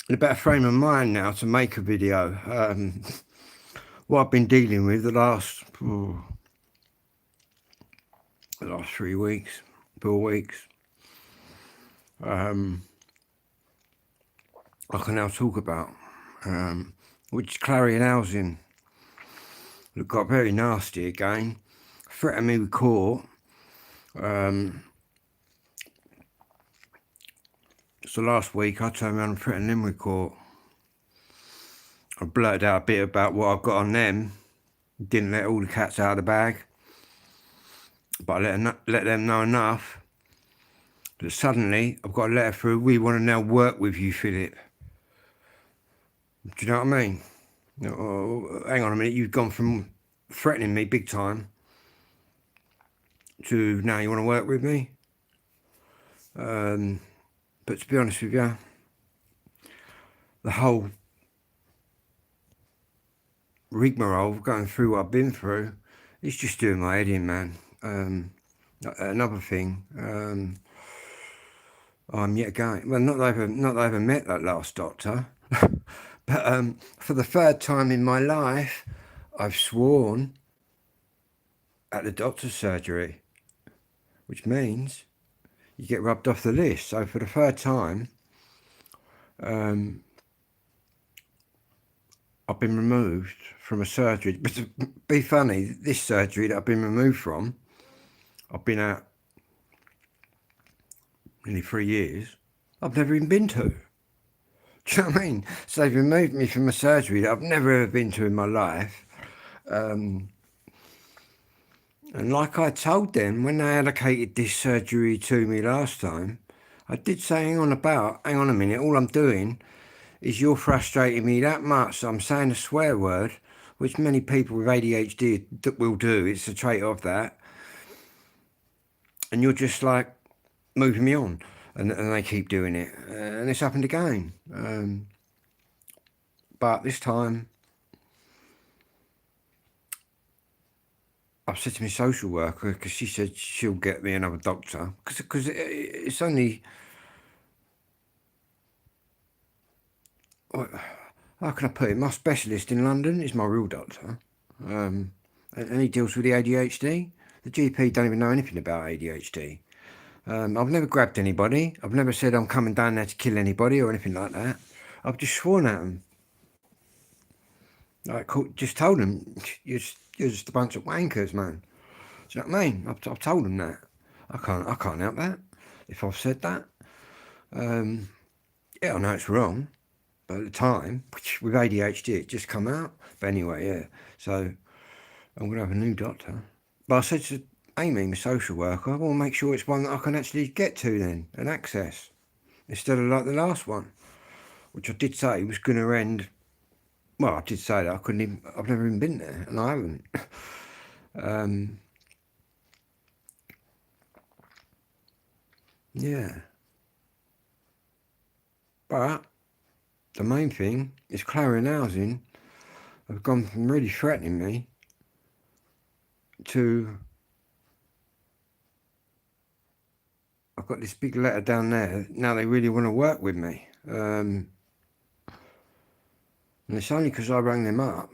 in a better frame of mind now to make a video. What I've been dealing with the last 3 weeks, 4 weeks, I can now talk about, which is clarion housing. It got very nasty again, threatened me with court. So last week I turned around and threatened them with court. I blurted out a bit about what I've got on them. Didn't let all the cats out of the bag, but I let them know enough that suddenly I've got a letter through. We want to now work with you, Philip. Do you know what I mean? Oh, hang on a minute. You've gone from threatening me big time to now you want to work with me. But to be honest with you, the whole rigmarole going through what I've been through is just doing my head in, man. Another thing, I'm yet again. Well, not that I ever met that last doctor, but for the third time in my life, I've sworn at the doctor's surgery, which means you get rubbed off the list. So for the third time, I've been removed from a surgery. But to be funny, this surgery that I've been removed from, I've been at nearly 3 years. I've never even been to. Do you know what I mean? So they've removed me from a surgery that I've never ever been to in my life. And like I told them when they allocated this surgery to me last time, I did say, hang on a minute, all I'm doing is you're frustrating me that much. I'm saying a swear word, which many people with ADHD will do. It's a trait of that. And you're just like moving me on. And they keep doing it. And it's happened again. But this time, I've said to my social worker, because she said she'll get me another doctor. Because it's only... How can I put it? My specialist in London is my real doctor. And he deals with the ADHD. The GP don't even know anything about ADHD. I've never grabbed anybody. I've never said I'm coming down there to kill anybody or anything like that. I've just sworn at them. Like, just told them, you're just a bunch of wankers, man. Do you know what I mean? I've told them that. I can't help that if I've said that. Yeah, I know it's wrong, but at the time, with ADHD, it just come out. But anyway, yeah. So I'm gonna have a new doctor. But I said to Amy, my social worker, I want to make sure it's one that I can actually get to then and access, instead of like the last one, which I did say was going to end. Well, I did say that I couldn't even. I've never even been there, and I haven't. Yeah, but the main thing is clarion housing have gone from really threatening me to I've got this big letter down there. Now they really want to work with me. And it's only because I rang them up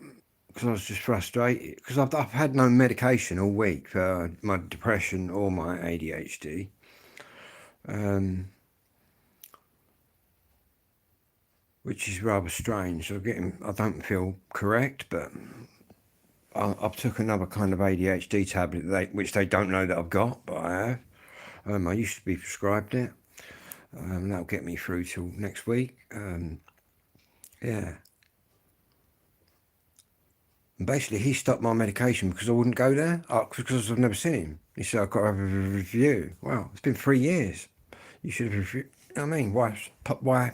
because I was just frustrated. Because I've had no medication all week for my depression or my ADHD. Which is rather strange. I don't feel correct, but I've took another kind of ADHD tablet, which they don't know that I've got, but I have. I used to be prescribed it. That'll get me through till next week. Yeah. And basically, he stopped my medication because I wouldn't go there, because I've never seen him. He said, I've got to have a review. Wow, it's been 3 years. You should have reviewed. I mean, why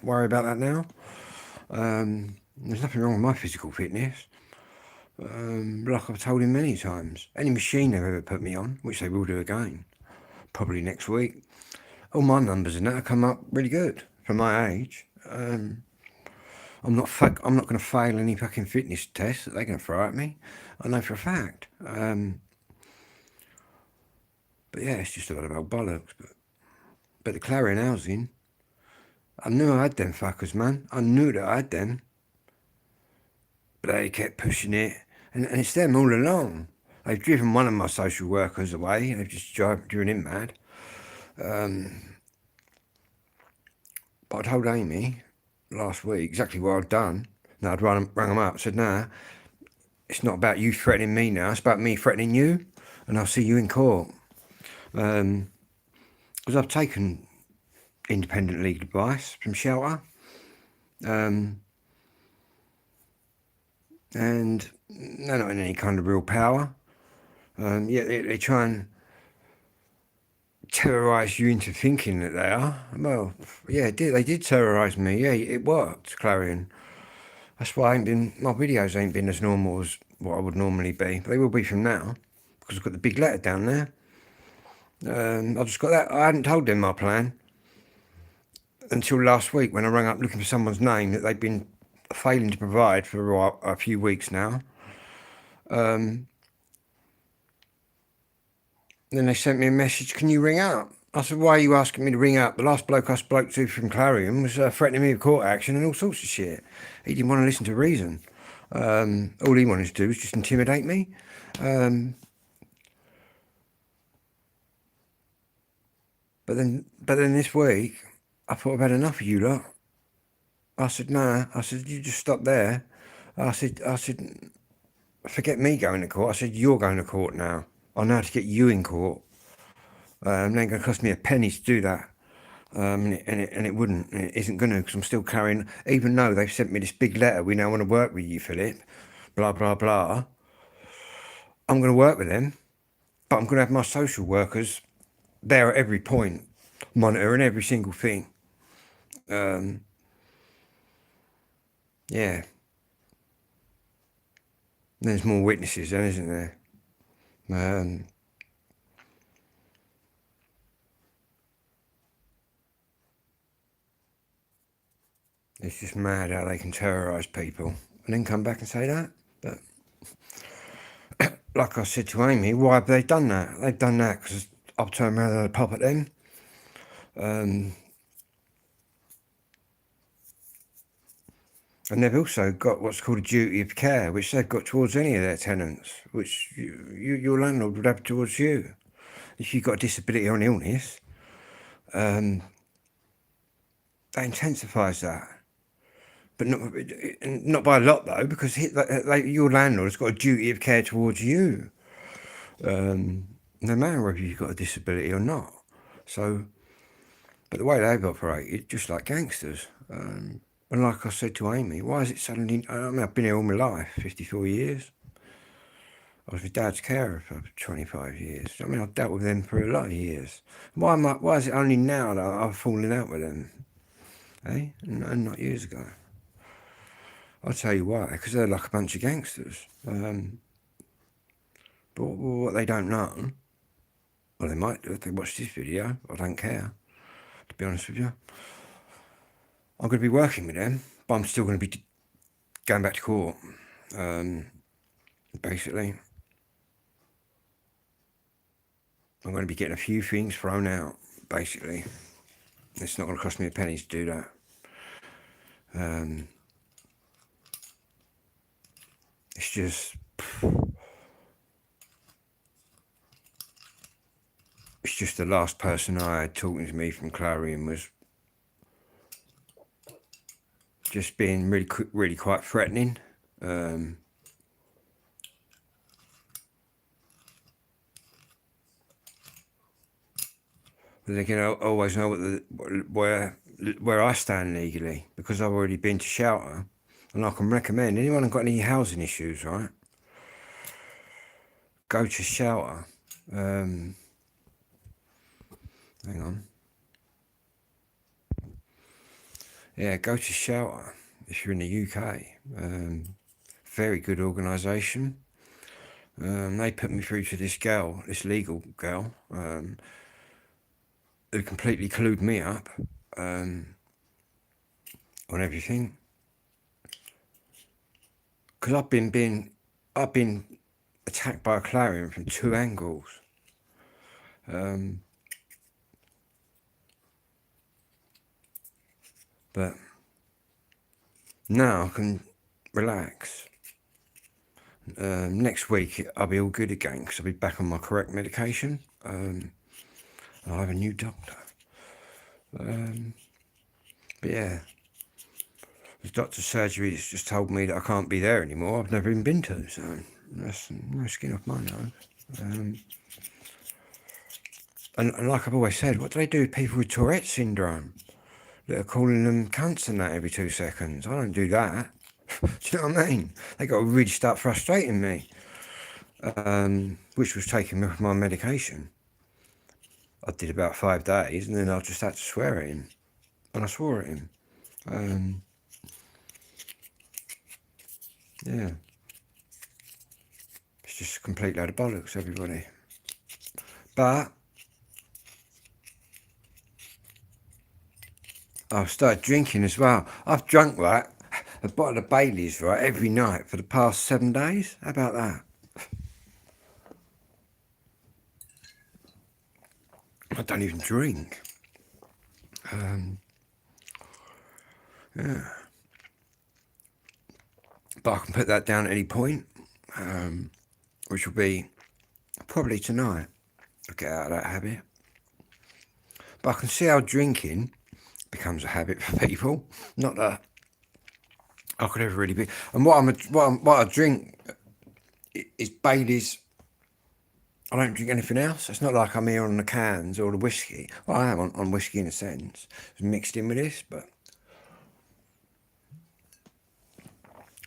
worry about that now? There's nothing wrong with my physical fitness. Like I've told him many times. Any machine they've ever put me on, which they will do again, probably next week, all my numbers and that have come up really good for my age. I'm not going to fail any fucking fitness test that they're going to throw at me. I know for a fact. But yeah, it's just a lot of old bollocks. But the clarion housing I knew I had them fuckers, man. I knew that I had them. But they kept pushing it. And it's them all along. They've driven one of my social workers away. They've just driven him mad. But I told Amy last week exactly what I'd done. Now I'd rang them up. I said, nah, it's not about you threatening me now. It's about me threatening you. And I'll see you in court. Because I've taken independent legal advice from Shelter. And they're not in any kind of real power. Yet they try and terrorise you into thinking that they are. Well, yeah, they did terrorise me. Yeah, it worked, Clarion. That's why my videos ain't been as normal as what I would normally be. But they will be from now, because I've got the big letter down there. I just got that. I hadn't told them my plan until last week when I rang up looking for someone's name that they've been failing to provide for a few weeks now. Then they sent me a message, can you ring up? I said, why are you asking me to ring up? The last bloke I spoke to from Clarion was threatening me with court action and all sorts of shit. He didn't want to listen to reason. All he wanted to do was just intimidate me. But then this week, I thought I've had enough of you lot. I said, nah. I said, you just stop there. I said, forget me going to court. I said, you're going to court now. I know how to get you in court. It ain't going to cost me a penny to do that. And it wouldn't. It isn't going to, because I'm still carrying, even though they've sent me this big letter, we now want to work with you, Philip, blah, blah, blah. I'm going to work with them, but I'm going to have my social workers there at every point, monitoring every single thing. Yeah. There's more witnesses then, isn't there? It's just mad how they can terrorise people and then come back and say that. But like I said to Amy, why have they done that? They've done that because I've turned around and had a pop at them. And they've also got what's called a duty of care, which they've got towards any of their tenants, which your landlord would have towards you. If you've got a disability or an illness, that intensifies that. But not by a lot, though, because your landlord's got a duty of care towards you, no matter whether you've got a disability or not. So, but the way they've operated, just like gangsters. And like I said to Amy, why is it suddenly... I mean, I've been here all my life, 54 years. I was my dad's carer for 25 years. I mean, I've dealt with them for a lot of years. Why is it only now that I've fallen out with them? Eh? And not years ago. I'll tell you why, because they're like a bunch of gangsters. But what they don't know, well, they might do if they watch this video. I don't care, to be honest with you. I'm going to be working with them, but I'm still going to be going back to court, basically. I'm going to be getting a few things thrown out, basically. It's not going to cost me a penny to do that. It's just... It's just the last person I had talking to me from Clarion was just being really quite threatening. They can always know where I stand legally, because I've already been to Shelter, and I can recommend anyone who's got any housing issues, right? Go to Shelter. Hang on. Yeah, go to Shelter if you're in the UK. Very good organisation. They put me through to this legal girl, who completely clued me up on everything. Because I've been attacked by a clarion from two angles. But now I can relax. Next week I'll be all good again because I'll be back on my correct medication. I'll have a new doctor. But yeah, the doctor's surgery has just told me that I can't be there anymore. I've never even been to, so that's no skin off my nose. And like I've always said, what do they do with people with Tourette's syndrome that are calling them cunts and that every 2 seconds? I don't do that. Do you know what I mean? They got to really start frustrating me, which was taking me off my medication. I did about 5 days, and then I just had to swear at him, and I swore at him. Yeah, it's just a complete load of bollocks, everybody. But I've started drinking as well. I've drunk, right, a bottle of Baileys, right, every night for the past 7 days. How about that? I don't even drink. Yeah. But I can put that down at any point, which will be probably tonight. I'll get out of that habit. But I can see how drinking becomes a habit for people. Not that I could ever really be. And what I drink is Baileys. I don't drink anything else. It's not like I'm here on the cans or the whiskey. Well, I am on whiskey in a sense. It's mixed in with this, but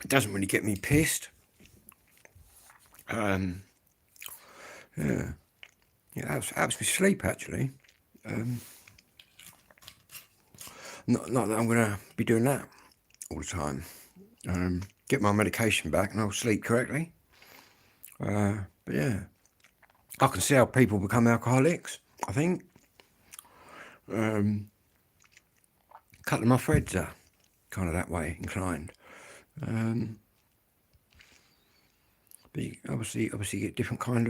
it doesn't really get me pissed. Yeah, it helps me sleep actually. Not that I'm gonna be doing that all the time. Get my medication back and I'll sleep correctly. But yeah, I can see how people become alcoholics. I think a couple of my friends are kind of that way inclined. But you obviously get different kinds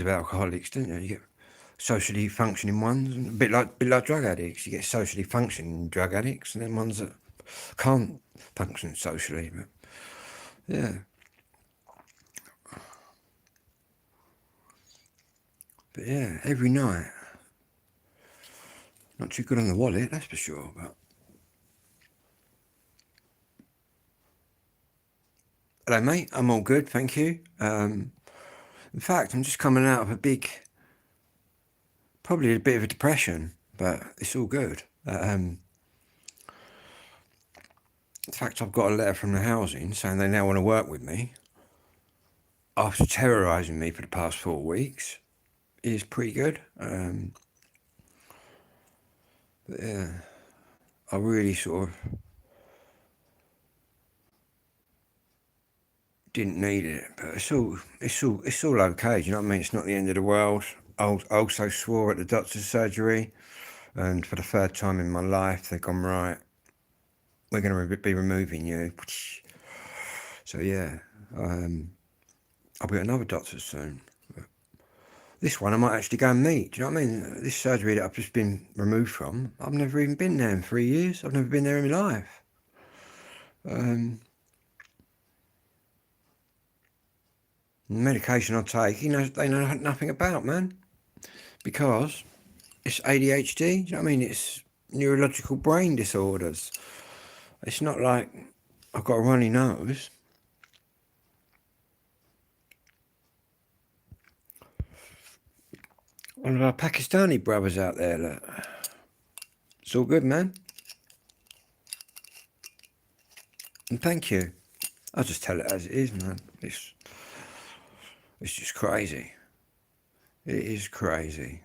of alcoholics, don't you? You get socially functioning ones, and a bit like drug addicts. You get socially functioning drug addicts, and then ones that can't function socially. But yeah, every night. Not too good on the wallet, that's for sure. But hello, mate. I'm all good, thank you. In fact, I'm just coming out of probably a bit of a depression, but it's all good. In fact, I've got a letter from the housing saying they now want to work with me after terrorising me for the past 4 weeks. Is pretty good. But yeah, I really sort of didn't need it, but it's all okay. Do you know what I mean? It's not the end of the world. I also swore at the doctor's surgery, and for the 3rd time in my life, they've gone, right, we're going to be removing you. So yeah, I'll be at another doctor's soon. This one I might actually go and meet. Do you know what I mean? This surgery that I've just been removed from, I've never even been there in 3 years. I've never been there in my life. The medication I take, they know nothing about, man. Because it's ADHD. Do you know what I mean? It's neurological brain disorders. It's not like I've got a runny nose. One of our Pakistani brothers out there, look. It's all good, man. And thank you. I'll just tell it as it is, man. It's just crazy. It is crazy.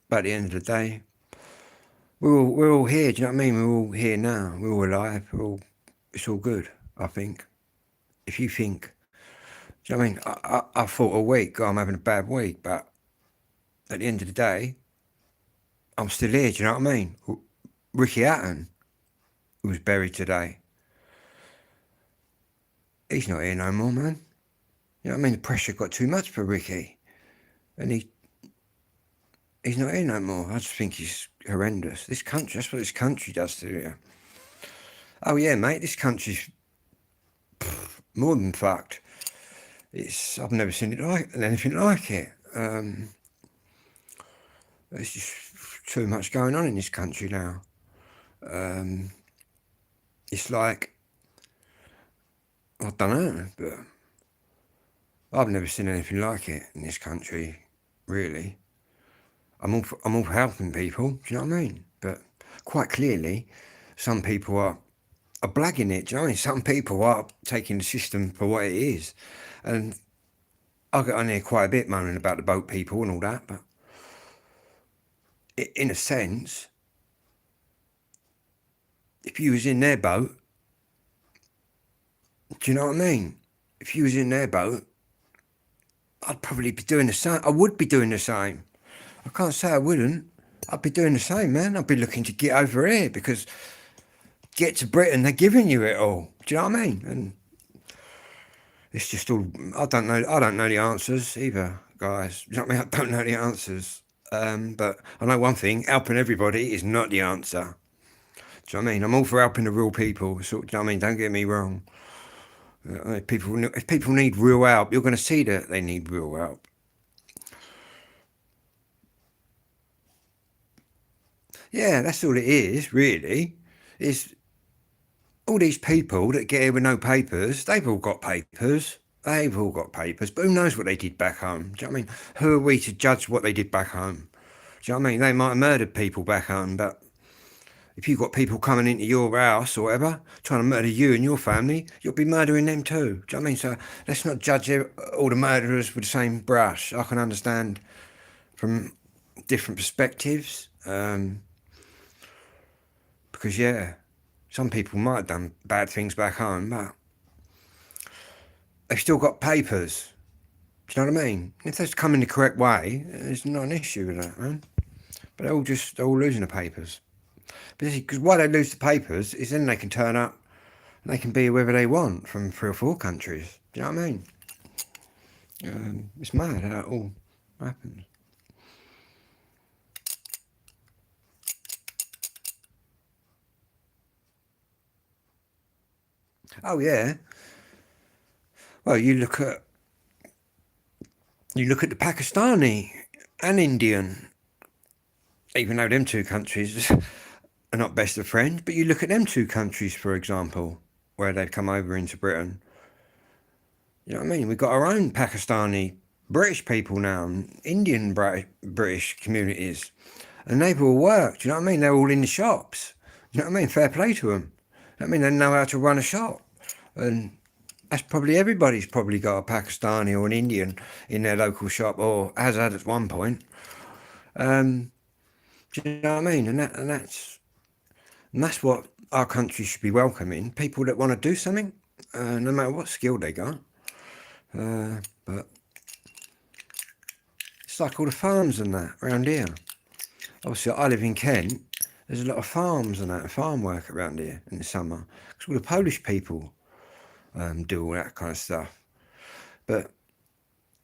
But at the end of the day, we're all here. Do you know what I mean? We're all here now. We're all alive. It's all good, I think. If you think, do you know what I mean? I thought a week, I'm having a bad week, but at the end of the day, I'm still here. Do you know what I mean? Ricky Hatton, who was buried today, he's not here no more, man. You know what I mean? The pressure got too much for Ricky, and he's not here no more. I just think he's horrendous. This country, that's what this country does to you. Oh yeah, mate, this country's more than fucked. I've never seen anything like it. There's just too much going on in this country now. It's like, I don't know, but I've never seen anything like it in this country, really. I'm all for helping people, do you know what I mean? But quite clearly, some people are blagging it, do you know what I mean? Some people are taking the system for what it is. And I get on here quite a bit moaning about the boat people and all that, but in a sense, if you was in their boat, do you know what I mean? If you was in their boat, I'd probably be doing the same. I would be doing the same. I can't say I wouldn't. I'd be doing the same, man. I'd be looking to get over here because get to Britain, they're giving you it all. Do you know what I mean? And it's just all, I don't know the answers either, guys. Do you know what I mean? I don't know the answers. But I know one thing, helping everybody is not the answer. Do you know what I mean? I'm all for helping the real people. So, do you know what I mean? Don't get me wrong. If people need real help, you're going to see that they need real help. Yeah, that's all it is, really. Is all these people that get here with no papers, they've all got papers. They've all got papers, but who knows what they did back home? Do you know what I mean? Who are we to judge what they did back home? Do you know what I mean? They might have murdered people back home, but if you've got people coming into your house or whatever, trying to murder you and your family, you'll be murdering them too. Do you know what I mean? So let's not judge all the murderers with the same brush. I can understand from different perspectives. Because, yeah, some people might have done bad things back home, but they've still got papers. Do you know what I mean? If they're coming the correct way, there's not an issue with that, man. But they're all losing the papers. Because why they lose the papers is then they can turn up and they can be whoever they want from 3 or 4 countries. Do you know what I mean? It's mad how it all happens. Oh yeah. Well, you look at the Pakistani and Indian, even though them 2 countries are not best of friends, but you look at them 2 countries, for example, where they've come over into Britain. You know what I mean? We've got our own Pakistani British people now, and Indian British communities, and they've all worked. You know what I mean? They're all in the shops. You know what I mean? Fair play to them. I mean, they know how to run a shop, and that's probably everybody's probably got a Pakistani or an Indian in their local shop, or has had at one point. Do you know what I mean? And that's what our country should be welcoming. People that want to do something, no matter what skill they got. But it's like all the farms and that around here. Obviously, I live in Kent. There's a lot of farms and that, farm work around here in the summer. Because all the Polish people do all that kind of stuff. But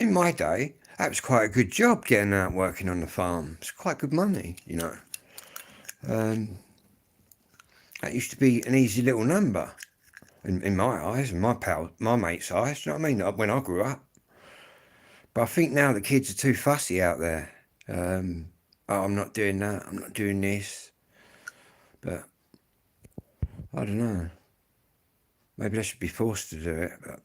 in my day, that was quite a good job getting out working on the farm. It's quite good money, you know. That used to be an easy little number in my eyes and my mate's eyes. Do you know what I mean? When I grew up. But I think now the kids are too fussy out there. Oh, I'm not doing that. I'm not doing this. But I don't know. Maybe they should be forced to do it. But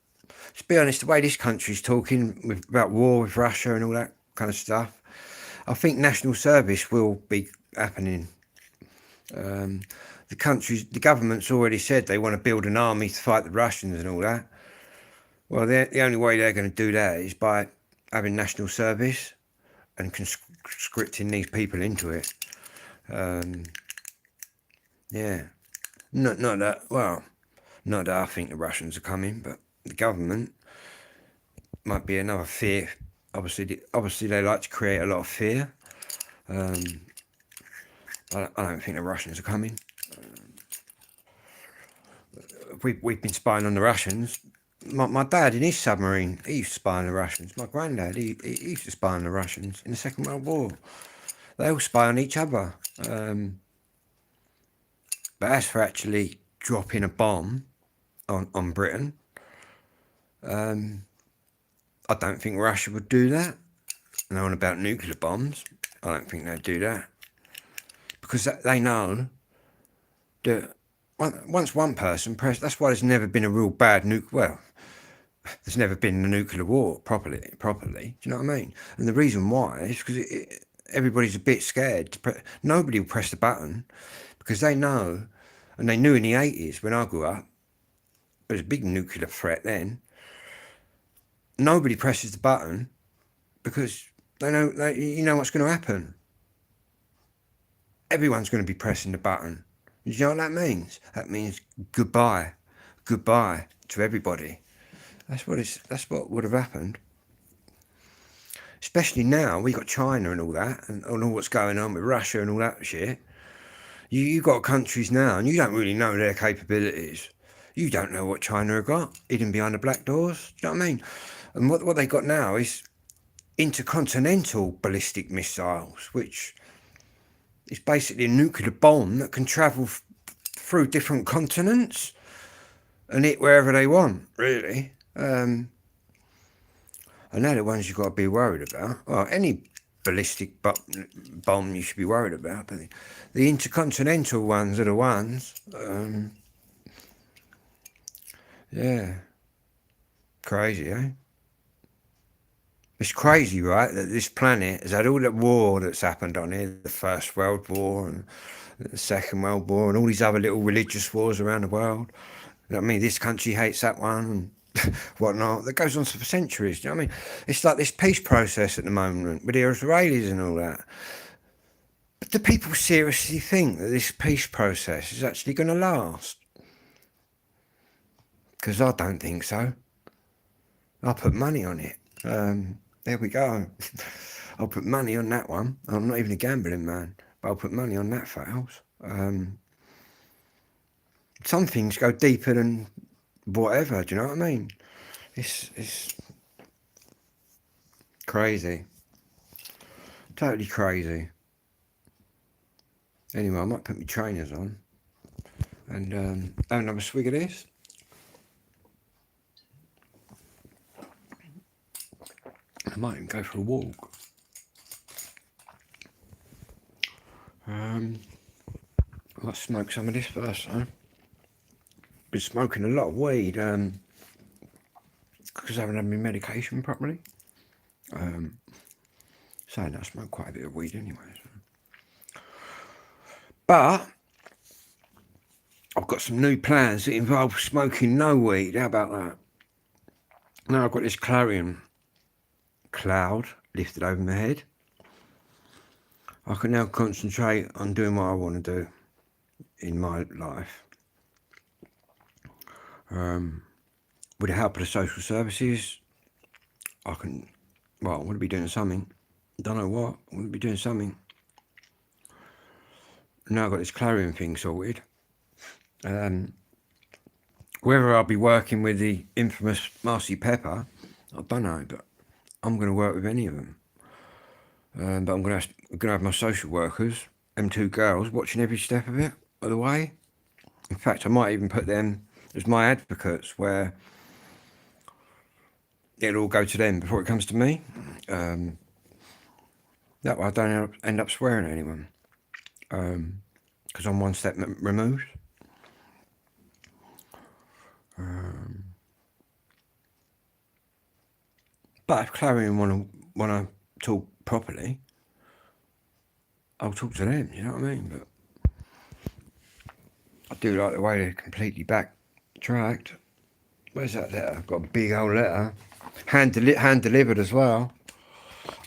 to be honest, the way this country's talking about war with Russia and all that kind of stuff, I think national service will be happening. The government's already said they want to build an army to fight the Russians and all that. Well, the only way they're going to do that is by having national service and conscripting these people into it. Yeah, not that I think the Russians are coming, but the government might be another fear. Obviously, they like to create a lot of fear. I don't think the Russians are coming. We've been spying on the Russians. My dad in his submarine, he used to spy on the Russians. My granddad, he used to spy on the Russians in the Second World War. They all spy on each other. But as for actually dropping a bomb on Britain, I don't think Russia would do that. And on about nuclear bombs, I don't think they'd do that. Because they know that once one person pressed, that's why there's never been a real bad well, there's never been a nuclear war properly. Do you know what I mean? And the reason why is because everybody's a bit scared. Nobody will press the button because they know, and they knew in the 80s when I grew up, there was a big nuclear threat then. Nobody presses the button because they know, you know what's going to happen. Everyone's going to be pressing the button. Do you know what that means? That means goodbye to everybody. That's what would have happened. Especially now, we got China and all that, and all what's going on with Russia and all that shit. You got countries now, and you don't really know their capabilities. You don't know what China have got hidden behind the black doors. Do you know what I mean? And what they got now is intercontinental ballistic missiles, which is basically a nuclear bomb that can travel through different continents and hit wherever they want, really. And they're the ones you've got to be worried about. Well, any ballistic bomb you should be worried about, but the intercontinental ones are the ones. Yeah. Crazy, eh? It's crazy, right, that this planet has had all that war that's happened on here, the First World War and the Second World War and all these other little religious wars around the world. You know what I mean? This country hates that one and whatnot. That goes on for centuries. You know what I mean? It's like this peace process at the moment with the Israelis and all that. But do people seriously think that this peace process is actually going to last? Because I don't think so. I'll put money on it. There we go. I'll put money on that one. I'm not even a gambling man, but I'll put money on that fails. Some things go deeper than whatever. Do you know what I mean? It's crazy, totally crazy. Anyway, I might put my trainers on and have another swig of this. I might even go for a walk. I might smoke some of this first, though. Been smoking a lot of weed because I haven't had my medication properly. Saying that, I smoke quite a bit of weed anyway. So. But I've got some new plans that involve smoking no weed. How about that? Now I've got this clarion cloud lifted over my head. I can now concentrate on doing what I want to do in my life. With the help of the social services, I want to be doing something. Don't know what, I want to be doing something. Now I've got this clarion thing sorted. Whether I'll be working with the infamous Marcy Pepper, I don't know, but I'm going to work with any of them. But I'm going to have my social workers, them two girls, watching every step of the way. In fact, I might even put them as my advocates, where it'll all go to them before it comes to me. That way I don't end up swearing at anyone, because I'm one step removed. But if Clarion want to talk properly, I'll talk to them. You know what I mean? But I do like the way they're completely backtracked. Where's that letter? I've got a big old letter, hand delivered as well.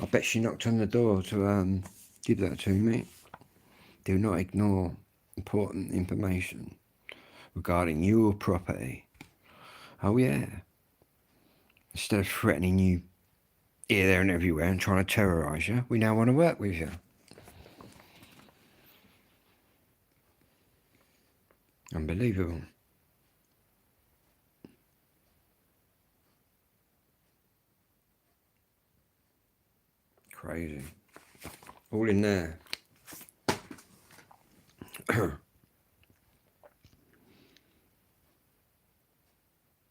I bet she knocked on the door to give that to me. Do not ignore important information regarding your property. Oh yeah. Instead of threatening you here, there and everywhere and trying to terrorise you, we now want to work with you. Unbelievable. Crazy. all in there.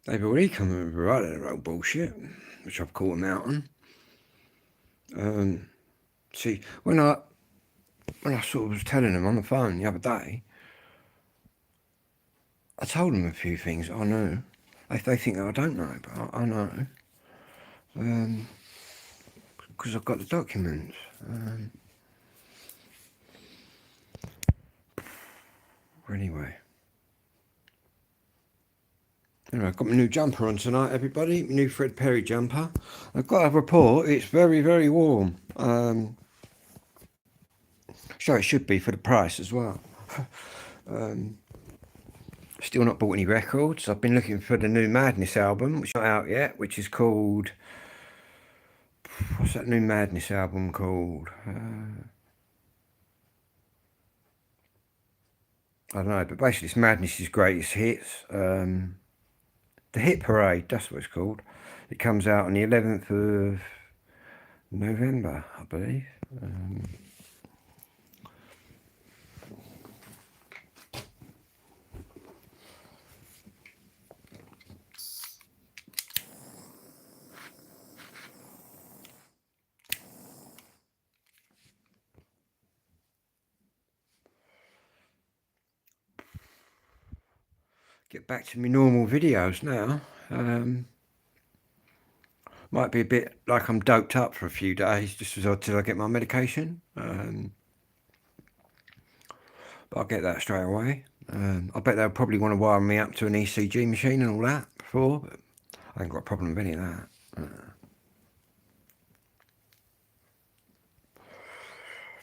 They've already come with a variety of old bullshit, which I've caught them out on. See, when I sort of was telling them on the phone the other day, I told them a few things I knew. They think that I don't know, but I know. Because I've got the documents. Anyway, I've got my new jumper on tonight, everybody. My new Fred Perry jumper. I've got a report. It's very, very warm. So it should be for the price as well. Still not bought any records. I've been looking for the new Madness album, which is not out yet, which is called... What's that new Madness album called? I don't know, but basically it's Madness's greatest hits. The Hit Parade, that's what it's called. It comes out on the 11th of November, I believe. Get back to my normal videos now. Might be a bit like I'm doped up for a few days just till I get my medication. But I'll get that straight away. I bet they'll probably want to wire me up to an ECG machine and all that before, but I ain't got a problem with any of that.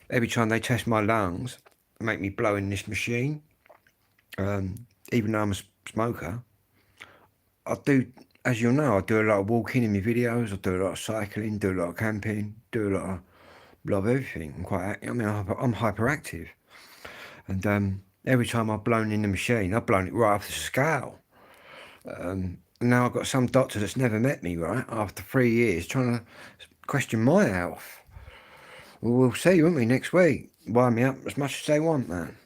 Every time they test my lungs, they make me blow in this machine. Even though I'm a smoker, I do, as you'll know, I do a lot of walking in my videos. I do a lot of cycling, do a lot of camping, do a lot of everything. I'm hyperactive, and every time I've blown in the machine, I've blown it right off the scale. And now I've got some doctor that's never met me, right, after 3 years, trying to question my health. Well, we'll see, won't we, next week? Wire me up as much as they want, man.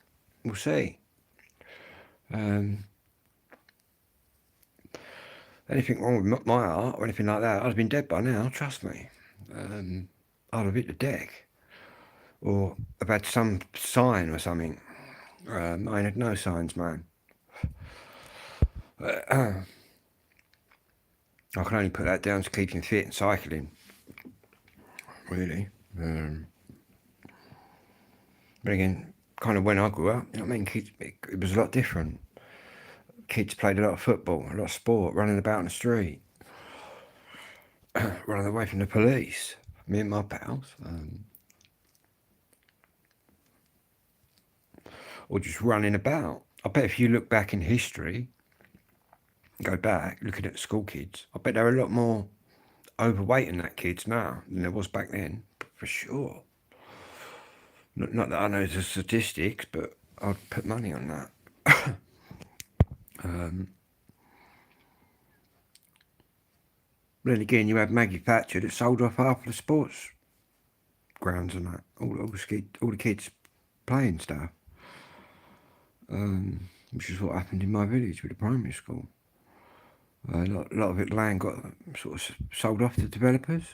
We'll see. Anything wrong with my heart or anything like that, I'd have been dead by now, trust me. I'd have hit the deck. Or have had some sign or something. I ain't had no signs, man. I can only put that down to keeping fit and cycling. Really. But again, kind of when I grew up, you know what I mean? Kids, it was a lot different. Kids played a lot of football, a lot of sport, running about in the street, running away from the police. Me and my pals. Or just running about. I bet if you look back in history, go back, looking at the school kids, I bet there are a lot more overweight in that kids now than there was back then, for sure. Not that I know the statistics, but I'd put money on that. Then again, you had Maggie Thatcher that sold off half the sports grounds and that, all the kids playing stuff, which is what happened in my village with the primary school. A lot of it land got sort of sold off to developers.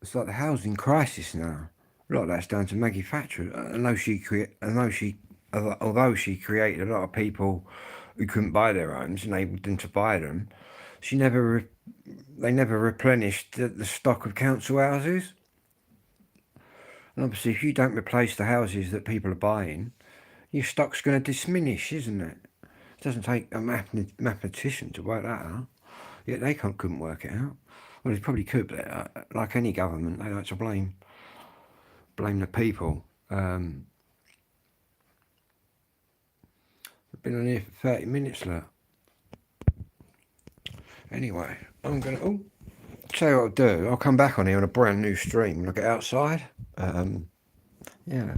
It's like the housing crisis now. A lot of that's down to Maggie Thatcher. Although she created a lot of people who couldn't buy their homes, enabled them to buy them, they never replenished the stock of council houses. And obviously, if you don't replace the houses that people are buying, your stock's going to diminish, isn't it? It doesn't take a mathematician to work that out. Yet they couldn't work it out. Well, they probably could, but like any government, they like to blame the people. I've been on here for 30 minutes, look. Anyway, I'm going to... tell you what I'll do. I'll come back on here on a brand new stream when I get outside. Yeah.